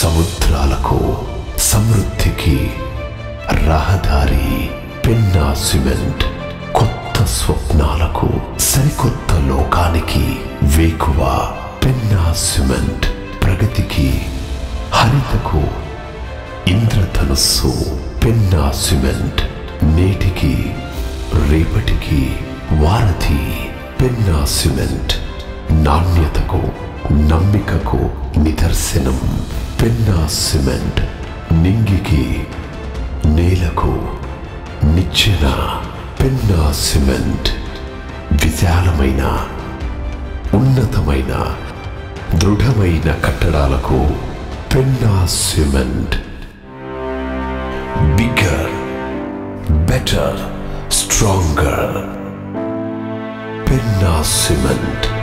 సముద్రాలకు సమృద్ధికి రహదారి పెన్నా సిమెంట్. కొత్త స్వప్నాలకు సరికొత్త లోకానికి వేకువ పెన్నా సిమెంట్. ప్రగతికి హరితకు ఇంద్రధనుస్సు పెన్నా సిమెంట్. నేటికి రేపటికి వారధి పెన్నా సిమెంట్. నాణ్యతకు నమ్మికకు నిదర్శనం పెన్నా సిమెంట్. నింగికి నేలకు నిచ్చెన పెన్నా సిమెంట్. విశాలమైన ఉన్నతమైన దృఢమైన కట్టడాలకు Penna cement. Bigger, better, stronger Penna cement.